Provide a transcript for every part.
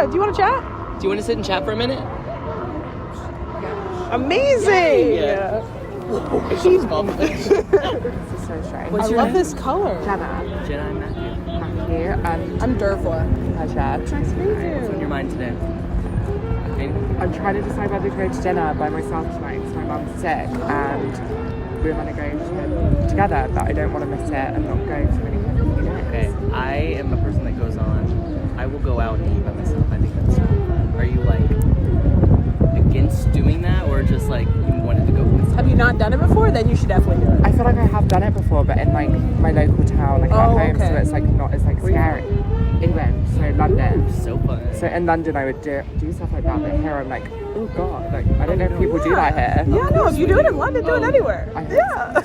Yeah. Do you want to chat? Do you want to sit and chat for a minute? Amazing. Yeah. She's This is so strange. I love this color. Jenna. Jenna and Matthew. Matthew. And I'm Dervla. pleasure. Nice to meet What's on your mind today? Anything? I'm trying to decide whether to go to dinner by myself tonight because my mum's sick and we're going to go together, but I don't want to miss it and not go to many minutes. Okay, I am a person that goes on. I will go out and eat by myself. I think that's so fun. Are you like against doing that, or just like you wanted to go with? Have you not done it before? Then you should definitely do it. I feel like I have done it before, but in like my local town, like at home, okay. so it's like not as like scary. England, so London. So fun. So in London, I would do stuff like that, but here I'm like, oh god, like I don't know if people do that here. Yeah, no, if you do it in London, do it anywhere.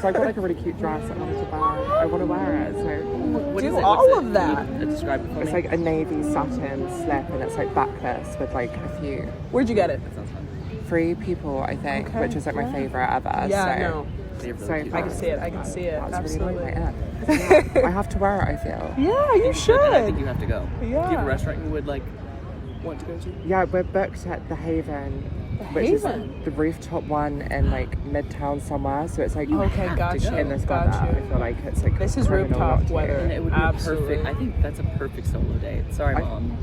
So I got like a really cute dress that I wanted to buy. I want to wear it. So What Do is it? all What's of it? that. Can you describe it for it's me? like a navy satin slip, and it's like backless with like a few Where'd you get it? That sounds fun. free people, I think, Okay, which is like my favorite ever. Yeah, so no. They're really So cute. I can see it. I can see it. that's Absolutely. really like I have to wear it, I feel. Yeah, you should. And I think you have to go. Yeah. Do you have a restaurant you would like want to go to? Yeah, we're booked at the Haven, which Haven? is the rooftop one in like Midtown somewhere. So it's like Okay, gotcha. in this Got weather. you. I feel like it's like This is criminal rooftop not to. weather. And it would be Absolutely. perfect. I think that's a perfect solo date. Sorry, Mom.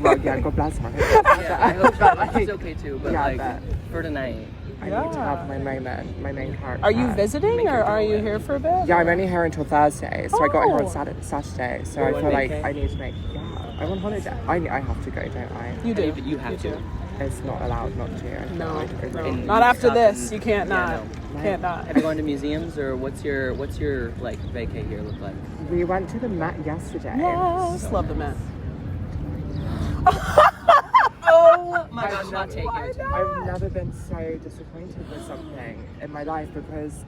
Well, yeah, God bless her. Yeah, I hope But, she's okay too. But yeah, like but for tonight. I need to have my moment, my main character. Are you visiting or are you here for a bit? Yeah, I'm only here until Thursday, so I got here on Oh. Saturday. So I on feel like vacay? I need to make. Yeah, I'm on holiday. I have to go, don't I? You do. You have to. do. It's not allowed not to. I feel No, like. no. And Not after stop this. and- You can't Yeah, not. no. Can't not. Have you gone to museums, or what's your like vacay here look like? We went to the Met yesterday. Yes. Love the Met. Oh my gosh, not taking it. I've never been so disappointed with something in my life because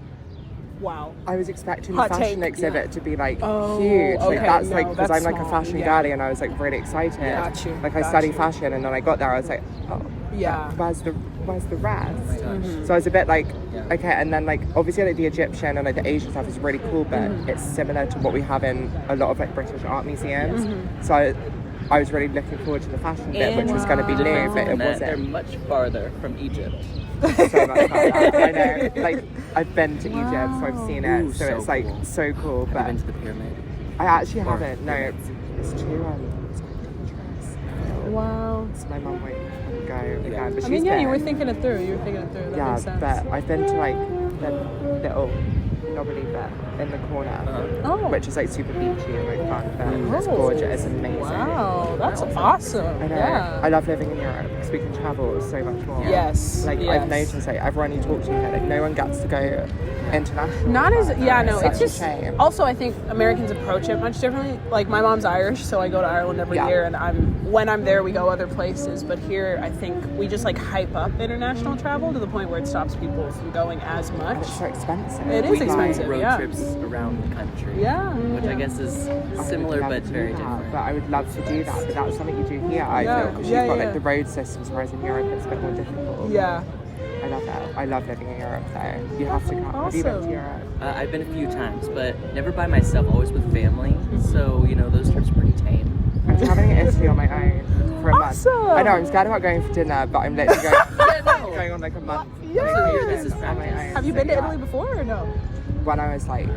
Wow. I was expecting Hot the fashion take, exhibit to be like Oh, huge. Like okay, that's no, like because that's I'm like a small, fashion yeah. girly and I was like really excited. Got you, Like I got study you. fashion and then I got there I was like, oh, Yeah. where's the rest? Mm-hmm. So I was a bit like, Yeah. okay, and then like obviously like the Egyptian and like the Asian stuff is really cool, but Mm-hmm. it's similar to what we have in a lot of like British art museums. Mm-hmm. So I was really looking forward to the fashion bit, which was going to be new, Difference but in it that they're wasn't. much farther from Egypt. So much harder. I know. Like I've been to Egypt, so I've seen it. Ooh, so so it's like cool. so cool. Have you But been to the pyramid? I actually Or- haven't. No, it's too it's quite dangerous. Wow. So my mum won't go again. But I mean, she's yeah, you were been. thinking it through. You were thinking it through. That Yeah, makes sense. but I've been to like the little knobbly bit in the corner, Oh. which is like super beachy and like fun. But it's Oh. gorgeous. It's amazing. Wow, that's awesome. I know. Yeah. I love living in Europe because we can travel so much more. Yes. Like yes. I've noticed, like everyone you talk to here, like no one gets to go international. Not as no. Such It's just a shame. also I think Americans approach it much differently. Like my mom's Irish, so I go to Ireland every Yeah. year, and when I'm there, we go other places. But here, I think we just like hype up international travel to the point where it stops people from going as much. It's so expensive. It is We do expensive, road yeah. trips around the country. Yeah. Which I guess is similar I would love but to do very that, different. But I would love to do that. But that's something you do here, I Yeah, feel, because yeah, you've got yeah. like the road systems, whereas in Europe it's a bit more difficult. Yeah. I love that. I love living in Europe though. You have to come. Have you been to Awesome. Europe? I've been a few times, but never by myself, always with family. So, you know, those trips are pretty tame. I'm traveling in Italy on my own for a Awesome. month. I know, I'm scared about going for dinner, but I'm literally going on like a month. Yes. This is on my practice. own. Have you So, been to yeah. Italy before or no? When I was like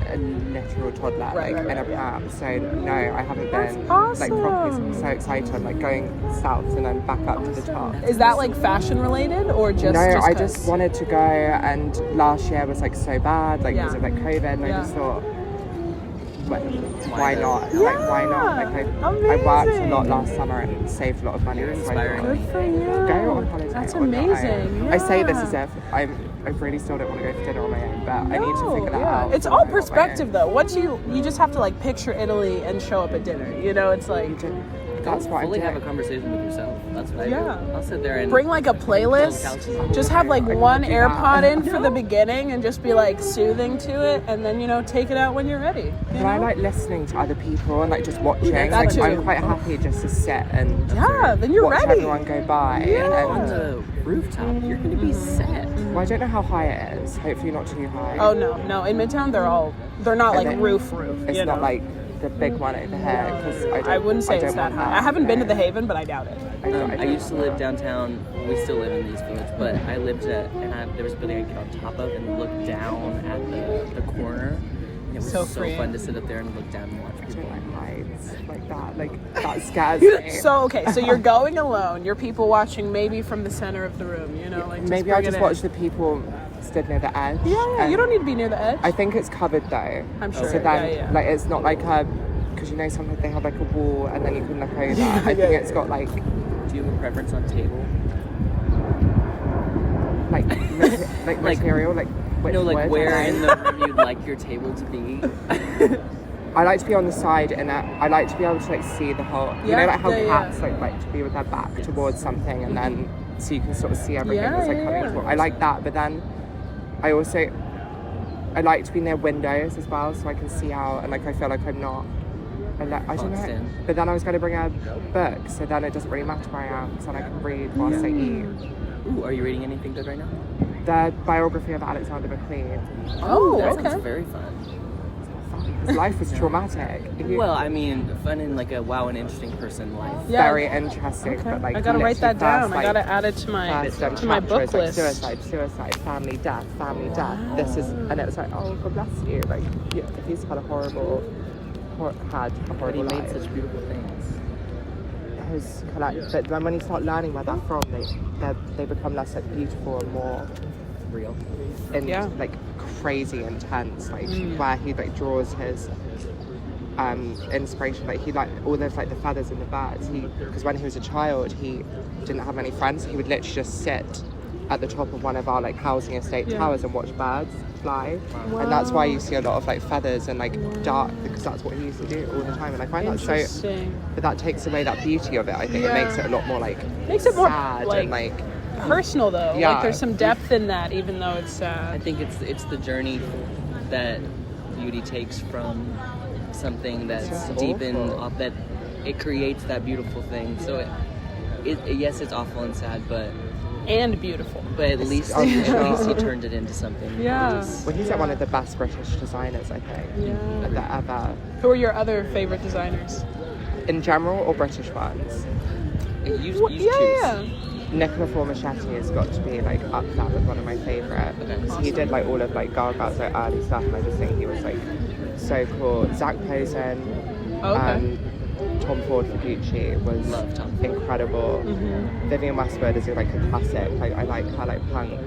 a literal toddler, Right, like right, in a right, yeah. pram. So no, I haven't been That's like properly. awesome. So excited, like going south and then back up to the top. Is that like fashion related or just? No, I 'cause? just wanted to go, and last year was like so bad, like because Yeah. of like COVID, and Yeah. I just thought, why not? Yeah. Like why not? Like I worked a lot Amazing. last summer and saved a lot of money. You're so I inspiring. thought, Good for you. Go on holiday. That's on your own. amazing. I say this Yeah. as if I really still don't want to go for dinner on my own, but I need to figure that yeah. out. It's on all my own. perspective though. Once you just have to like picture Italy and show up at dinner. You know, it's like That's what I'm Fully doing. have a conversation with yourself. That's what I Yeah. do. I'll sit there and bring like a playlist. Just have like I can one do that. AirPod in for the beginning and just be like soothing to it, and then take it out when you're ready. You But I know? like listening to other people and like just watching. That Like too. I'm quite happy just to sit and Yeah, then you're watch ready. everyone go by. Yeah. on And the rooftop. You're going to be set. well, I don't know how high it is. Hopefully not too high. Oh no, in Midtown they're not like then roof. It's you not know? like the big one over here because I wouldn't say I it's don't that want high. I haven't been to the no. Haven, but I doubt it. I used to live downtown. We still live in the East Village, but I lived there was a building I could get on top of and look down at the corner. And it was So so freeing. fun to sit up there and look down and watch I people. don't like heights like that. Like that scares me. So you're going alone. You're people watching maybe from the center of the room. You know, like just Maybe I'll bring just it watch in. the people stood near the edge. Yeah, and you don't need to be near the edge. I think it's covered though. I'm sure. So then, Yeah. like, it's not like a, because you know sometimes they have like a wall and then you can look over. I think it's got like Do you have a preference on table? like material, like which No, like wood, where I in don't the room you'd like your table to be? I like to be on the side and I like to be able to like see the whole, you Yeah, know, like how yeah, cats like to be with their back towards something and then so you can sort of see everything Yeah, that's like yeah, coming yeah. towards. I like that, but then I like to be near windows as well so I can see out and like I feel like I'm not, I don't Boxed know. in. But then I was going to bring a book so then it doesn't really matter where I am because then I can read whilst I eat. Ooh, are you reading anything good right now? The biography of Alexander McQueen. Oh, that okay. sounds very fun. His life was traumatic. Well, I mean, fun in like a wow, an interesting person life. Yeah. Very interesting, but like I gotta write that down. literally I gotta add it to my first, to my chapter book is, like, list. suicide, family death. This is, and it was like, oh, God bless you. Like, yeah, he's had a horrible But he made life. such beautiful things. But then when you start learning where they're from, they become less like beautiful and more Real. like crazy intense. Like where he like draws his inspiration. Like he like all those like the feathers and the birds. Because when he was a child, he didn't have many friends. He would literally just sit at the top of one of our like housing estate towers and watch birds fly. Wow. And that's why you see a lot of like feathers and like dark, because that's what he used to do all the time. And I find that so, Interesting. but that takes away that beauty of it. I think it makes it a lot more like Makes it more, sad like, and like personal though. Yeah. Like there's some depth in that, even though it's I sad. think it's the journey that beauty takes from something that's It's deep and awful. that it creates that beautiful thing. So yes, it's awful and sad, but And beautiful. at least oh, for sure. he turned it into something. Yeah. Just- well, he's like one of the best British designers, I think, Yeah. that ever. Who are your other favorite designers? In general, or British ones? you choose. Yeah. Nicola Formachetti has got to be like up there with one of my favourite. Okay. So he did like all of like Gaga's like early stuff, and I just think he was like so cool. Zach Posen, Okay. Tom Ford for Gucci was Love Tom. incredible. Vivienne Westwood is like a classic. Like I like her like punk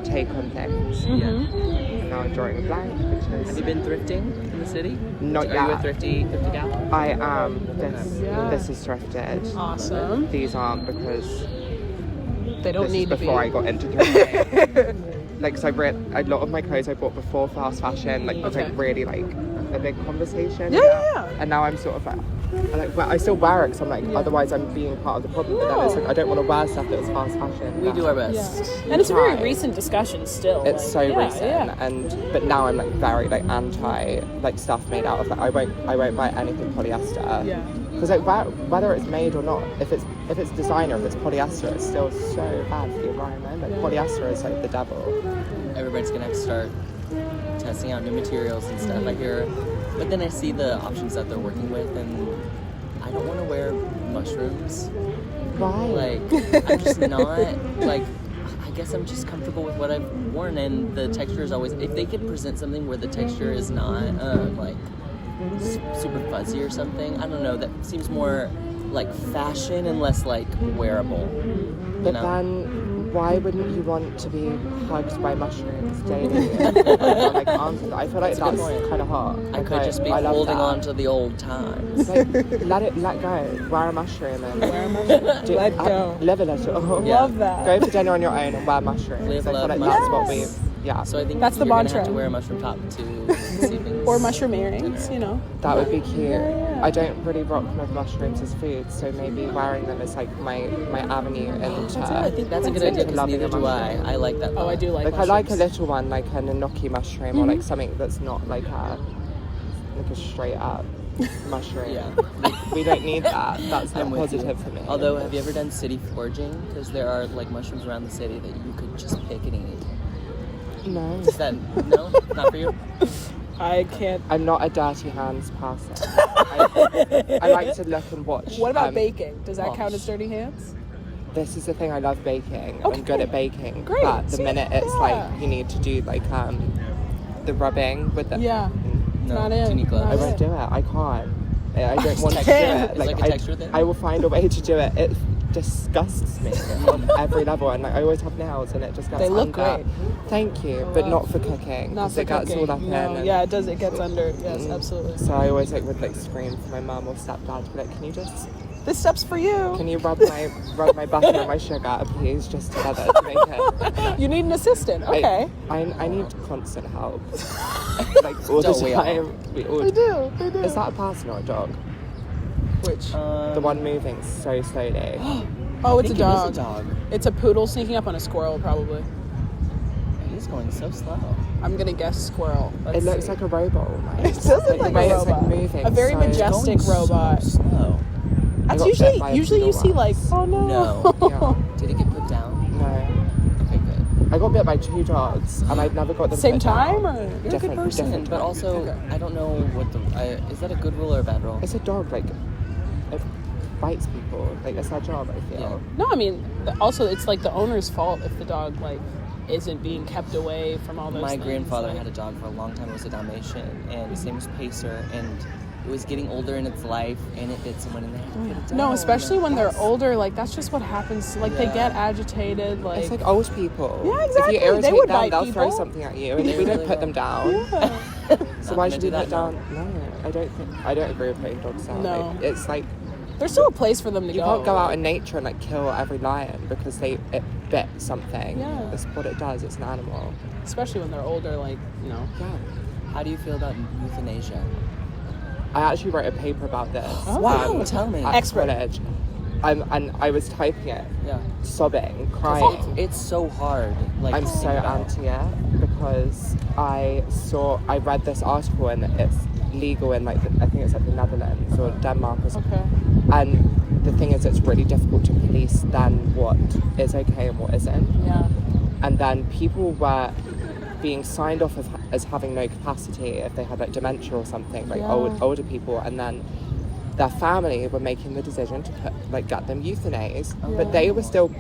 take on things. Yeah. And now I'm drawing a blank, which Have is you been thrifting in the city? not Are you a yet. thrifty gal? I am. Yeah. This is thrifted. Awesome. These aren't because They don't this need is to be. before I got into thrifting. Like, cause I read a lot of my clothes I bought before fast fashion, like was like Okay. really like a big conversation. Yeah. And now I'm sort of like well, I still wear it because I'm like, otherwise I'm being part of the problem. But then it's like I don't want to wear stuff that was fast fashion. We but do our Yeah. best. And it's a very Right. recent discussion still. It's so like, yeah, recent, Yeah. but now I'm like very like anti like stuff made out of like I won't buy anything polyester. Yeah. Because like whether it's made or not, if it's designer, if it's polyester, it's still so bad for the environment. Like polyester is like the devil. Everybody's gonna have to start testing out new materials and stuff. I hear, but then I see the options that they're working with, and I don't want to wear mushrooms. Why? Like, I'm just not like. I guess I'm just comfortable with what I've worn, and the texture is always. If they could present something where the texture is not like super fuzzy or something, I don't know. That seems more like fashion and less like wearable. But know? then, why wouldn't you want to be hugged by mushrooms daily? Or, like arms? I feel like That's a good that's point. kind of hot. I could just be I love holding that. on to the old times. Like, let go. Wear a mushroom and Let go. live a little. Yeah. Love that. Go for dinner on your own and wear mushrooms. Live, I feel love, like that's what we. mushrooms. Yeah. So I think That's the you're gonna have mantra. to wear a mushroom top to see things. Or mushroom earrings, you know. That would be cute. I don't really rock with mushrooms as food, so maybe wearing them is like my avenue into. I think that's a good idea because loving neither a do I. mushroom. I like that. Oh, I do like Like I like a mushrooms. little one, like an enoki mushroom, or like something that's not like a straight up mushroom. Yeah. We don't need that. That's not I'm with you. positive for me. Although, have you ever done city foraging? Because there are like mushrooms around the city that you could just pick and eat. no. Is that no? Not for you? I can't. I'm not a dirty hands person. I like to look and watch. What about baking? Does that oh, count as dirty hands? This is the thing, I love baking. Okay. I'm good at baking. Great. But the See? minute it's Yeah. like you need to do like the rubbing with the Yeah. No, Not do you in. need gloves? I Not won't do it. I can't. I don't want to do Texture? it. It's like a texture thing? I will find a way to do it. It disgusts me on every level, and like I always have nails, and it just gets They look under. great. Thank you, but not for cooking. Not 'cause for it gets cooking. all up in. No. And, Yeah, it does. It gets under. Yes, absolutely. So I always would scream for my mum or stepdad to be like, This step's for you. can you rub my butter and my sugar, please, just together to make it. You need an assistant. Okay. I need constant help. Like all Don't the we all? time. We all They do. They do. Is that a person or a dog? Which? The one moving so slowly. Oh, I it's a think dog. It is a dog. It's a poodle sneaking up on a squirrel, probably. He's going so slow. I'm gonna guess squirrel. Let's It looks see. like a robot almost. It does look the like way a it's like robot. moving. A very so majestic robot. So slow. That's got bit by a usually you poodle see like, once. oh no. No. Yeah. Did he get put down? No. Okay, good. I got bit by 2 dogs and I'd never got them Same put down. time or? You're a good Different- person, different but time. also Okay. I don't know what is that a good rule or a bad rule? It's a dog, like it bites people. Like it's their job, I feel. Yeah. No, I mean, also it's like the owner's fault if the dog like isn't being kept away from all those My things. grandfather like, had a dog for a long time. It was a Dalmatian, and his name was Pacer, and it was getting older in its life, and it bit someone, and they had to put it down. No, especially when they're That's- older, like that's just what happens. Like they Yeah. get agitated, like, It's like old people. Yeah, exactly. If you irritate They would them, bite they'll people. throw something at you, and They we don't really put will. them down. yeah. So Not why gonna should do we put that, down? No, I don't agree with putting dogs down. No. Like, it's like There's still a place for them to you go. can't go out in nature and like kill every lion because it bit something. Yeah. That's what it does. It's an animal. especially when they're older. Like Yeah. How do you feel about euthanasia? I actually wrote a paper about this. Oh. Wow, tell me. At Expert. college. And I was typing it, Yeah. sobbing, crying. It's so hard. Like I'm to so think about. anti it because I read this article and it's legal in like I think it's like the Netherlands or Denmark or something. okay, And the thing is, it's really difficult to police then what is okay and what isn't. yeah, And then people were being signed off as having no capacity if they had like dementia or something, like Yeah. older people, and then their family were making the decision to get them euthanized, but they were still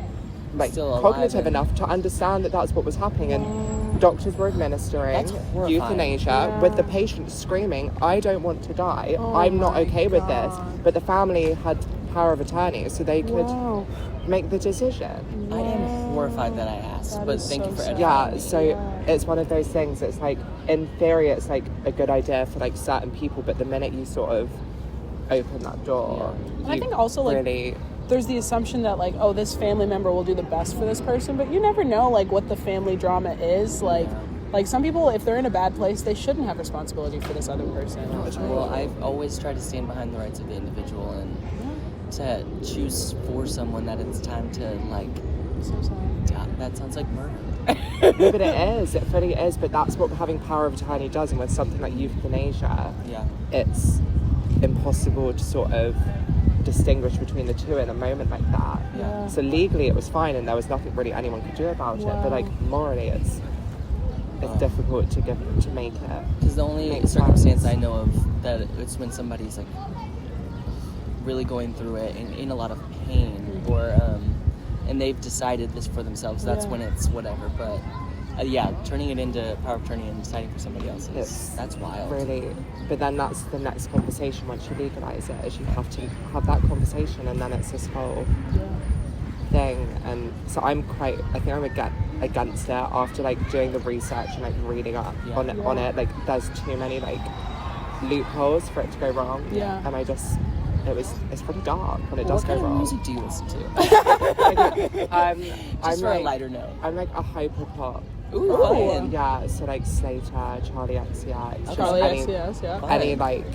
Still alive cognitive and- enough to understand that that's what was happening, and doctors were administering That's horrifying. euthanasia Yeah. with the patient screaming, "I don't want to die. Oh I'm not my okay with this." God. But the family had power of attorney, so they could wow. make the decision. I am horrified that I asked, That but is thank so you for sad. educating Yeah, me. so Yeah. it's one of those things. It's like, in theory, it's like a good idea for like certain people, but the minute you sort of open that door, And I you think also, like, really, There's the assumption that like, oh, this family member will do the best for this person, but you never know like what the family drama is. Like, Yeah. like some people, if they're in a bad place, they shouldn't have responsibility for this other person. Well, I've always tried to stand behind the rights of the individual and to choose for someone that it's time to like. So sad. That sounds like murder. no, but it is. It fully is. But that's what having power of attorney does, and with something like euthanasia, Yeah. it's impossible to sort of distinguish between the two in a moment like that. Yeah. So legally, it was fine, and there was nothing really anyone could do about it. Wow. But like morally, it's difficult to make it. Because the only Makes circumstance sense. I know of that it's when somebody's like really going through it and in a lot of pain, or and they've decided this for themselves. That's Yeah. when it's whatever. But yeah, turning it into power of attorney and deciding for somebody else It's that's wild. Really, but then that's the next conversation once you legalise it, is you have to have that conversation, and then it's this whole thing. And so I think I'm against it after like doing the research and like reading up Yeah. on it. Like there's too many like loopholes for it to go wrong. Yeah. And it's pretty dark when it does What go kind of wrong. music do you listen to? I'm Just for like, a lighter note. I'm like a hyper pop. Ooh, fun. Yeah, so like Slater, Charlie XCX, just Charlie any, XCS, yeah. Fun. any like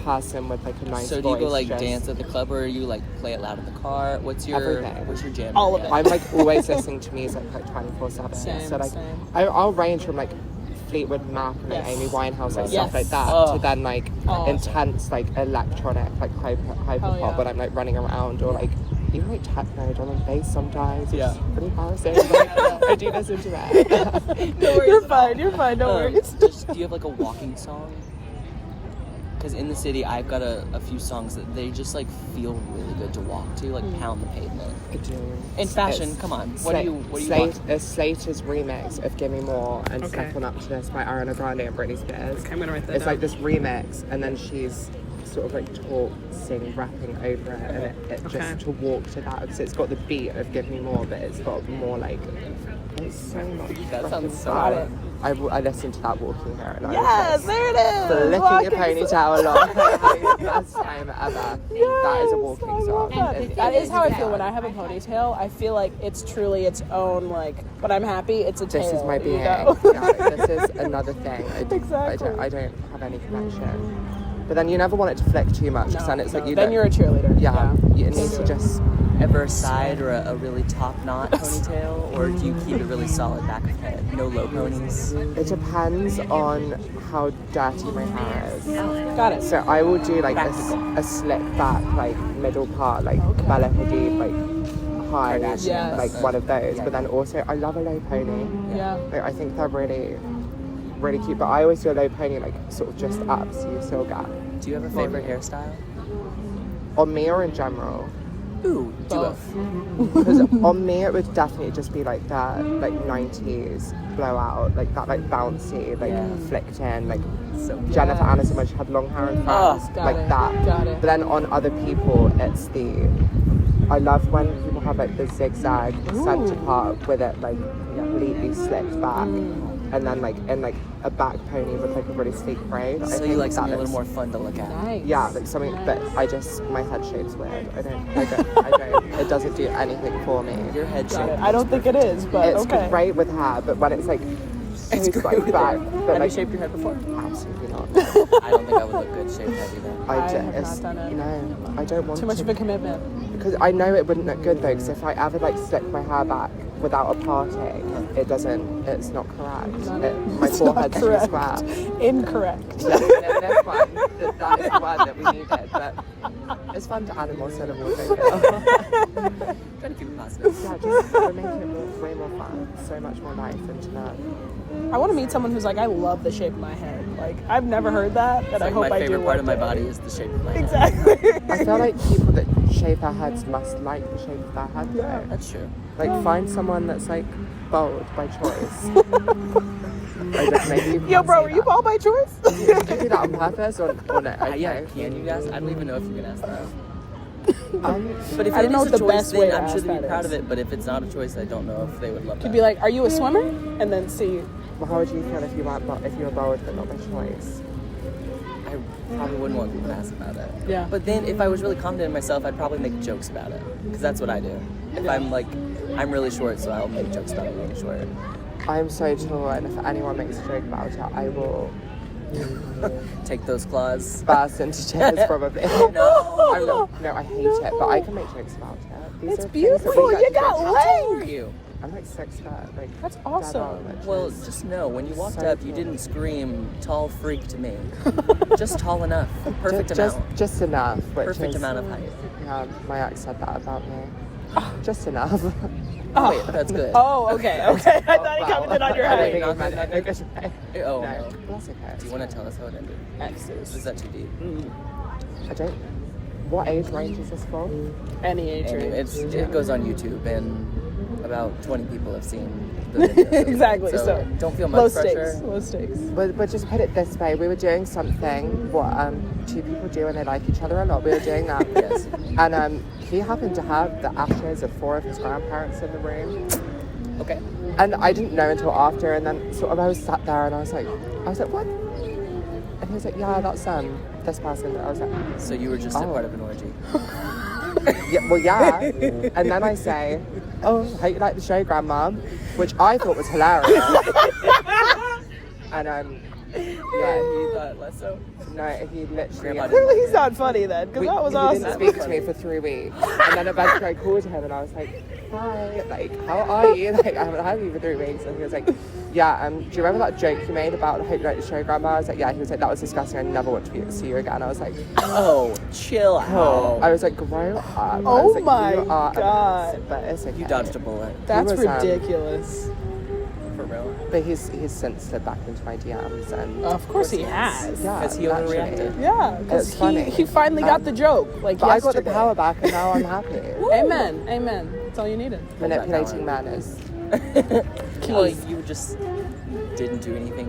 person with like a nice So do voice. you go like just- dance at the club, or you like play it loud in the car? What's your Everything. jam? All of Yeah. it. I'm like always listening to music like 24/7. Same, So like same. I'll range from like Fleetwood Mac and like Yes. Amy Winehouse, like Yes. stuff like that, Oh. to then like Oh. intense like electronic like hyper Oh, pop yeah. when I'm like running around, or like even like techno, drum and bass sometimes. Yeah. It's pretty embarrassing. Like, I do listen to it. No worries. You're fine. No worries. Do you have like a walking song? Because in the city, I've got a few songs that they just like feel really good to walk to, like pound the pavement. I do. In fashion, come on. What do you want? Slater's remix of Gimme More and Okay. Step On Up to This by Ariana Grande and Britney Spears. Okay, I'm gonna write that It's down. like this remix, and then she's sort of like rapping over it, and it Okay. just to walk to that, because it's got the beat of Give Me More, but it's got more like, it's so much. That sounds so fun. fun. I listened to that walking here, and I Yes, was just there it is. flicking your Walking ponytail along. Having the best time ever. That is a walking I love song. that. That is how I feel when I have a ponytail. I feel like it's truly its own, like, when I'm happy, it's a tail. This is my You being. know? Yeah, this is another thing. Exactly. I don't have any connection. But then you never want it to flick too much, because then it's like you then don't. you're a cheerleader. Yeah, you need to just. Ever a side or a really top knot ponytail, or do you keep it really solid back of head? No low ponies. It depends on how dirty my hair is. Got it. So I will do like Practical. a slick back, like middle part, like Bella Hadid, like high, Kardashian. like one of those. Yeah. But then also I love a low pony. Yeah. Like, I think they're really, really cute. But I always do a low pony, like sort of just up, so you still get. Do you have a favorite hairstyle? On me or in general? Ooh, do both. Because on me it would definitely just be like that, like 90s blowout, like that, like bouncy, like flicked in, like So Jennifer Aniston when she had long hair and frizz, got like it, that. got it. But then on other people, it's I love when people have like the zigzag center part with it like completely slicked back, and then like in like a back pony with like a really sleek braid. So you like something a little more fun to look at. Nice. Yeah, like something, but my head shape's weird. I don't, it doesn't do anything for me. Your head Got shape. it. I don't think it is, but It's okay. great with hair, but when it's like, It's so great like with back, hair. but Have like, you shaped your head before? absolutely not. I don't think I would look good shaved head either. I have not done it. No, I don't want Too much to. of a commitment. Because I know it wouldn't look good though, because if I ever like slick my hair back without a parting, it's not correct. My It's not forehead's too correct. square. Incorrect. That's fine. That is the word that we needed, but it's fun to add a more syllable, don't you? Try to keep it positive. Yeah, just we're making it way more fun, so much more life into that. I want to meet someone who's like, I love the shape of my head. Like, I've never heard that, and It's I like hope my I do favorite part of my one day. body is the shape of my head. Exactly. I feel like people that shave their heads must like the shape of their head though. That's true. Like find someone that's like bold by choice. Maybe you Yo, can't bro, say are you that. bald by choice? Did you do that on purpose or no? Okay. Yeah, can you guys? I don't even know if you can ask that. Um, But if I it don't know is what a the choice, best way then to I'm sure ask they'd be that proud is. of it. But if it's not a choice, I don't know if they would love that. Could be like, are you a swimmer? And then see. well, how would you feel if you were bold but not by choice? I probably wouldn't want people to ask about it. Yeah. But then if I was really confident in myself, I'd probably make jokes about it. Because that's what I do. If I'm like, I'm really short, so I'll make jokes about being short. I'm so tall, and if anyone makes a joke about it, I will Take those claws. burst into tears probably. No. I hate it, but I can make jokes about it. These It's are things that we beautiful. get You to do. got How tall are legs. you? I'm like 6'4", like That's dead awesome. on, which Well, is- just know, when you walked So up, you cool. didn't scream, tall freak to me. Just tall enough. Perfect amount. just enough. Which Perfect is, amount of height. Yeah, my ex said that about me. Just enough. Oh, wait, that's good. Oh, okay. I thought he commented on your I don't height. think Not he meant good, it in a good way. Oh, No, no. that's okay. Do you want to tell us how it ended? Exes. Is that too deep? I don't. What age range is this for? Any age range. It goes on YouTube, and about 20 people have seen the video. Exactly. So don't feel low much pressure. stakes. Low stakes. But just put it this way: we were doing something what two people do when they like each other a lot. We were doing that. Yes. And he happened to have the ashes of 4 of his grandparents in the room. Okay. And I didn't know until after, and then sort of I was sat there and I was like, what? And he was like, yeah, that's this person. I was like, So you were just a Oh. part of an orgy. yeah, well, yeah. And then I say, oh, I hope you like the show, Grandma, which I thought was hilarious. And yeah, You thought less so? no, he literally. Grandma Clearly he's not funny then, because that was he awesome. didn't speak to me for 3 weeks, and then eventually I called him and I was like, "Hi, like, how are you? Like, I haven't had you for 3 weeks." And he was like, Yeah, do you remember that joke you made about hope you like the show, Grandma? I was like, yeah. He was like, that was disgusting. I never want to see you again. I was like, Oh, chill out. I was like, grow up. I Oh was like, my you are God. amazing, but it's okay. You dodged a bullet. That's He was, ridiculous. For real. But he's since slid back into my DMs and Of course he has. yeah, Because he naturally. overreacted. Yeah, because It's funny. he finally got the joke. Like But I got the yesterday. power back and now I'm happy. Amen. Amen. That's all you needed. Manipulating men is. Oh, you just didn't do anything.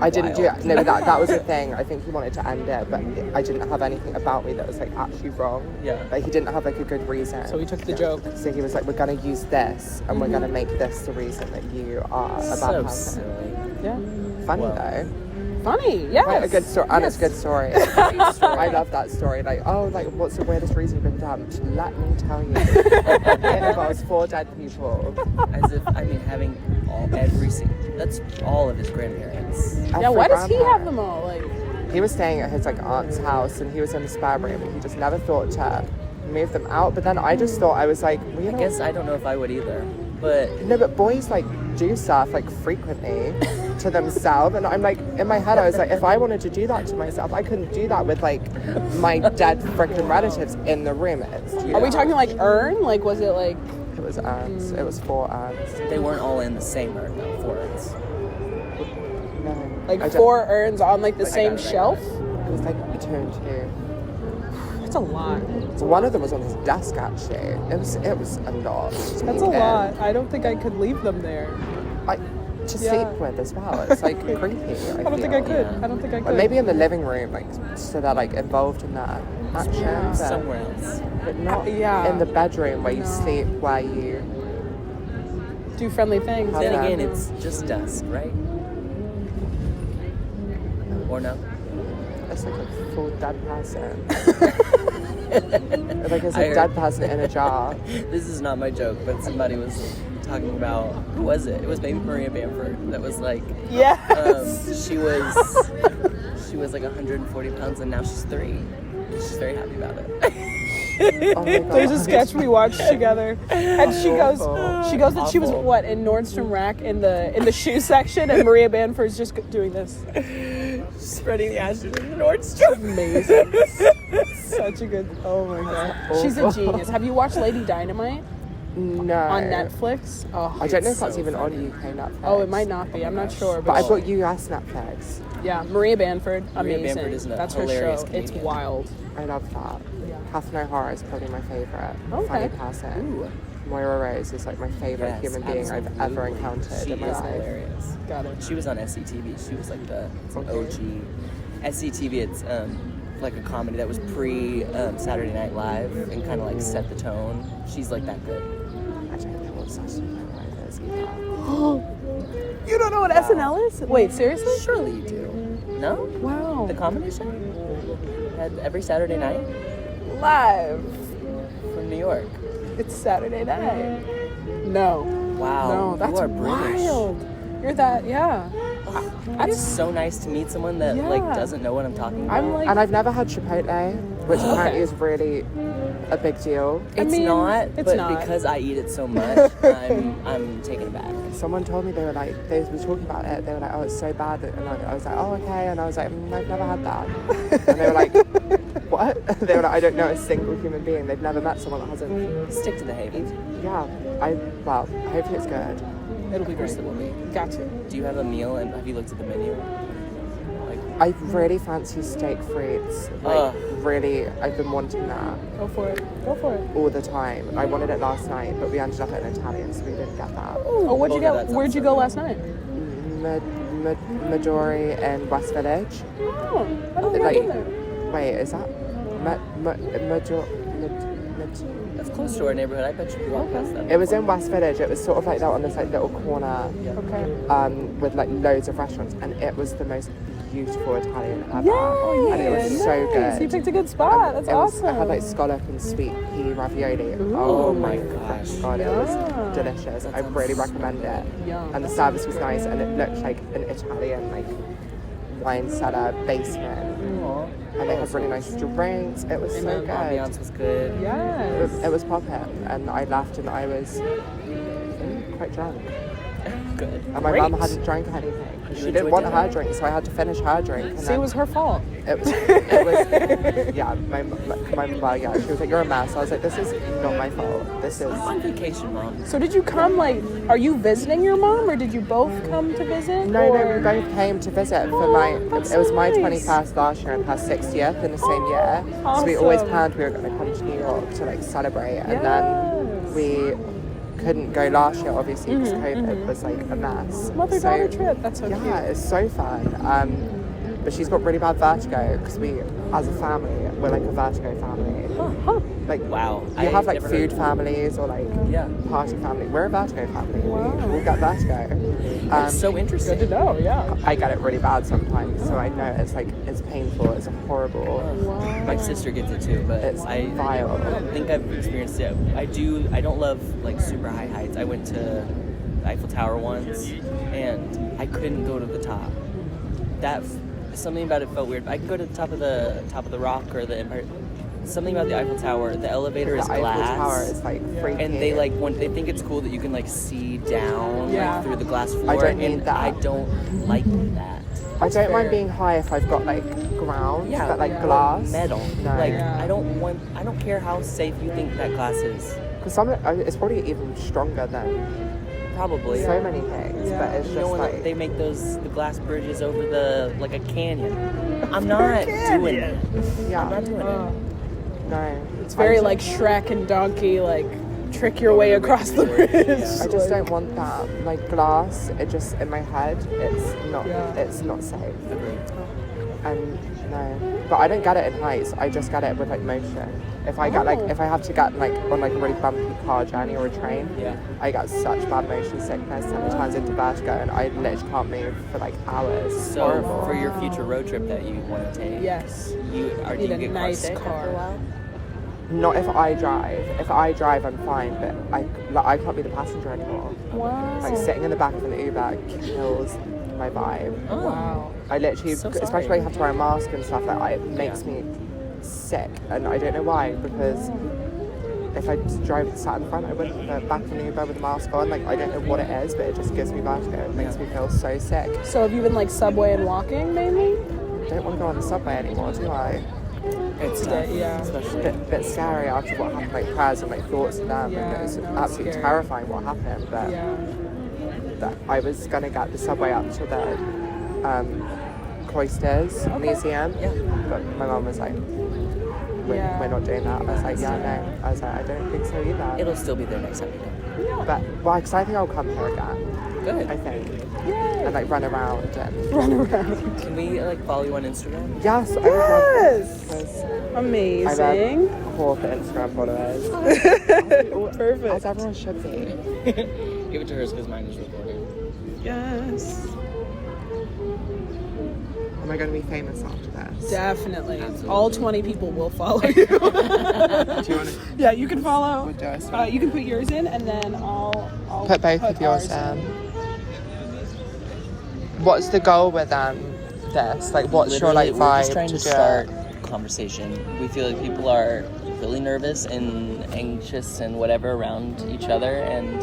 I didn't do wild. it. No, that was the thing. I think he wanted to end it, but I didn't have anything about me that was like actually wrong. Yeah. Like he didn't have like a good reason. So he took the joke. So he was like, we're gonna use this and we're gonna make this the reason that you are a bad So person. silly. Yeah. Funny Well. though. Funny. Yes. Quite a good story. And it's a Yes. good story. I love that story. Like, oh, like what's the weirdest reason you've been dumped? Let me tell you. It involves 4 dead people. As if, having that's all of his grandparents. Yeah. Why does he have them all? Like. He was staying at his like aunt's house and he was in the spare room and he just never thought to move them out. But then I just thought, I was like, well, you I know, guess I don't know if I would either. But no, but boys like do stuff like frequently to themselves, and I'm like, in my head I was like, if I wanted to do that to myself, I couldn't do that with like my dead freaking relatives in the room. Are we talking like urn? Like, was it like? It was urns. It was 4 urns. they weren't all in the same urn though, for us. No, Like I don't- 4 urns on like the same got it, I got shelf? It was like 2 and 2. That's a lot. So one of them was on his desk actually. It was a lot. to That's a keep in. lot. I don't think I could leave them there. To Yeah. sleep with as well. It's like creepy. I don't think I feel. could. Yeah. I don't think I Like could. maybe in the living room, like so they're like involved in that action, but, Somewhere else. but not Yeah. in the bedroom where you No. sleep, where you. do friendly things. Okay. Then again, it's just dusk, right? Or no? It's like a full dead person. Like it's I a heard- dead person in a jar. This is not my joke, but somebody was talking about, who was it? It was maybe Maria Bamford that was like, Yes. she was like 140 pounds and now she's 3. She's very happy about it. Oh my god. There's a sketch we watched together, and she goes that she was Awful. what in Nordstrom Rack in the shoe section, and Maria Bamford's just doing this. Spreading the ashes in Nordstrom. Amazing. Such a good. Oh my god. She's a genius. Have you watched Lady Dynamite No. on Netflix? Oh, I don't know if It's that's so even funny. on UK Netflix. oh, it might not be. I'm not sure, But but I've got US Netflix. yeah, Maria Bamford, Maria amazing. Bamford is a That's her hilarious show. It's comedian. wild. I love that. Yeah. Catherine O'Hara is probably my favourite Okay. funny person. Ooh. Moira Rose is like my favourite Yes, human being I've ever absolutely. encountered She in my is life. hilarious. Got it. She was on SCTV. She was like it's an Okay. OG. SCTV, it's like a comedy that was pre Saturday Night Live and kind of like set the tone. She's like that good. I don't know what Saturday Night Live is either. You don't know what SNL is? Wait, seriously? Surely you do. No? Wow. The comedy show? Had every Saturday night Live. from New York. It's Saturday night. No. Wow. No, that's you are British. wild. You're that, yeah. It's so nice to meet someone that like Yeah. doesn't know what I'm talking about. I'm like, And I've never had Chipotle, which apparently is really a big deal. It's mean, not, it's but not. because I eat it so much, I'm taken aback. Someone told me they were talking about it. They were like, oh, it's so bad. And I was like, oh, okay. And I was like, I've never had that. And they were like, what? They were like, I don't know a single human being. They've never met someone that hasn't. Stick to the haven. Yeah. Hopefully it's good. it'll be great. It will be. Got to. Do you have a meal and have you looked at the menu? Like, I really fancy steak frites. Like, really, I've been wanting that Go for it. Go for it. all the time. I wanted it last night, but we ended up at an Italian, so we didn't get that. Oh, what'd you Okay, get? that Where'd sounds you so go good. last night? Midori in West Village. Oh, I don't think Like, I've been there. wait, is that that's close to our neighborhood. I bet you could walk past them. It was in West Village. It was sort of like that on this like little corner, Okay. with like loads of restaurants, and it was the most beautiful Italian ever. Yeah, And it was so nice. You good. picked a good spot. That's It was, awesome. I had like scallop and sweet pea ravioli. Oh my gosh, gosh. God, it Yum. was delicious. I sounds really so recommend it. Yum. And the service was nice, and it looked like an Italian like wine cellar basement. Aw. And they had really nice drinks. It was so The good. ambiance was good. Yes. It was popping, and I left, and I was quite drunk. Good. And my mum hadn't drank anything. She didn't want her drink, so I had to finish her drink. And See, it was her fault. It was yeah, well, yeah, she was like, you're a mess. I was like, this is not my fault. This is... On vacation, Mom. So did you come, like, are you visiting your mom, or did you both come to visit? No, or? we both came to visit for my... that's It was my nice. 21st last year and her 60th in the same year. So we always planned we were going to come to New York to, like, celebrate. And then we couldn't go last year, obviously, because COVID was, like, a mess. Mother-daughter trip, that's so cute. Yeah, it's so fun. But she's got really bad vertigo because we, as a family, we're like a vertigo family. Like, Wow. you have like food families or like Yeah. party family. We're a vertigo family. We get vertigo. It's so interesting. Good to know, yeah. I get it really bad sometimes, so I know it's like it's painful. It's horrible. My sister gets it too, but It's I vile. don't think I've experienced it. I don't love like super high heights. I went to the Eiffel Tower once, and I couldn't go to the top. Something about it felt weird. I could go to the top of the rock or the Empire. Something about the Eiffel Tower. The elevator is The glass. Eiffel Tower is like freaky. And they like when they think it's cool that you can like see down Yeah. like, through the glass floor. I don't need and that. I don't like that. I don't fair. mind being high if I've got like ground, Yeah, but like yeah. glass. Metal. No. Like Yeah. I don't care how safe you think that glass is. Because it's probably even stronger than Probably. so many things, Yeah. but it's You just know when like they make the glass bridges over like a canyon. I'm not doing that. yeah, I'm not doing it. no. It's very like Shrek and Donkey, like trick your way across the bridge. I just don't want that. Like glass, it just in my head, it's not safe. And no, but I don't get it in heights. I just get it with like motion. If I get if I have to get like on like a really bumpy car journey or a train, Yeah. I get such bad motion sickness and it turns into vertigo, and I literally can't move for like hours. It's So horrible. for your future road trip that you want to take, Yes. do you Need a get nice car sick car. after a while? Not if I drive. If I drive, I'm fine, but I can't be the passenger anymore. Wow. Like sitting in the back of an Uber kills my vibe. Oh. Wow. I literally, So sorry. especially when you have to wear a mask and stuff, like it makes me sick, and I don't know why. Because if I sat in the front, I wouldn't. But back in the Uber with a mask on, like I don't know what it is, but it just gives me vertigo. It makes me feel so sick. So have you been like subway and walking mainly? I don't want to go on the subway anymore, do I? It's tough, Yeah. especially. Bit scary after what happened, like prayers and like thoughts of them. Yeah, and it was no, it's absolutely scary. terrifying what happened. But Yeah. that I was gonna get the subway up to the Cloisters Museum, Yeah. but my mum was like, we're not doing that. I was like, yeah, no. I was like, I don't think so either. It'll still be there next time you come. But well, because I think I'll come here again. Good. I think, Yay. and like run around and Run around. Can we like follow you on Instagram? yes, I would love Yes. this. I Amazing. have corporate Instagram followers, Perfect. as everyone should be. Give it to hers because mine is recording. Yes. Am I going to be famous after this? Definitely. Absolutely. All 20 people will follow you. Do you want to Yeah, you can follow. We'll do it as well. You can put yours in, and then I'll put both of yours ours in? What's the goal with this? Like, what's your like Literally, we're just vibe trying to to do start it? conversation. We feel like people are really nervous and anxious and whatever around each other, and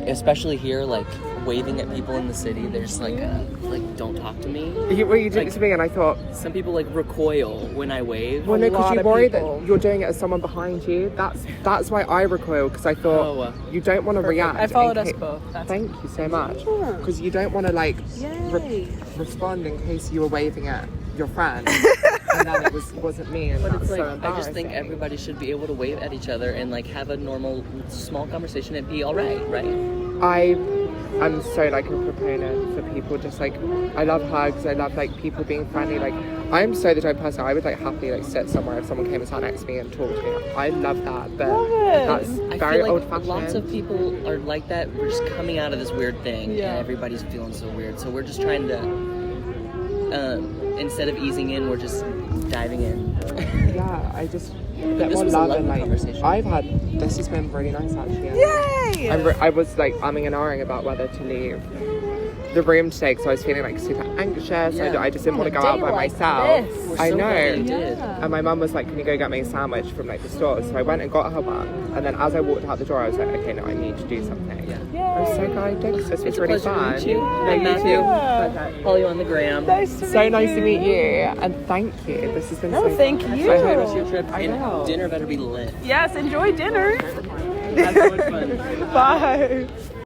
especially here, like waving at people in the city. There's like don't talk to me. You did it to me, and I thought, Some people like recoil when I wave. well, no, because lot you of worry people. that you're doing it as someone behind you. That's why I recoil, because I thought you don't want to react. I followed in us ca- both. That's Thank you so much. Yeah. Because you don't want to like Yay. respond in case you were waving at your friend, and then it wasn't me. And But that's it's like so I just think embarrassing. everybody should be able to wave at each other and like have a normal small conversation and be all right, right? I'm so like a proponent for people just like, I love hugs, I love like people being friendly. Like I'm so the type of person I would like happily like sit somewhere if someone came and sat next to me and talked to me. I love that, but Love it. that's I very feel old like fashioned. lots of people are like that. We're just coming out of this weird thing, Yeah. and everybody's feeling so weird. So we're just trying to, instead of easing in, we're just diving in. Yeah, I just But get this more was a love lovely and like conversation. this has been really nice actually. Yay! I was like umming and ahhing about whether to leave the room today because I was feeling like super anxious. Yeah. I just didn't want to go out by myself. We're I so know. glad you did. And my mum was like, can you go get me a sandwich from like the store? So I went and got her one. And then as I walked out the door, I was like, okay, no, I need to do something. Yeah. I'm so glad I did because this was It's a really pleasure to fun. meet you. No, And you Matthew. too. Follow you on the gram. So nice to meet you. And thank you. This has been so thank fun. you. I hope it's your trip. I And know. dinner better be lit. Yes, enjoy dinner. Have so much fun. Bye.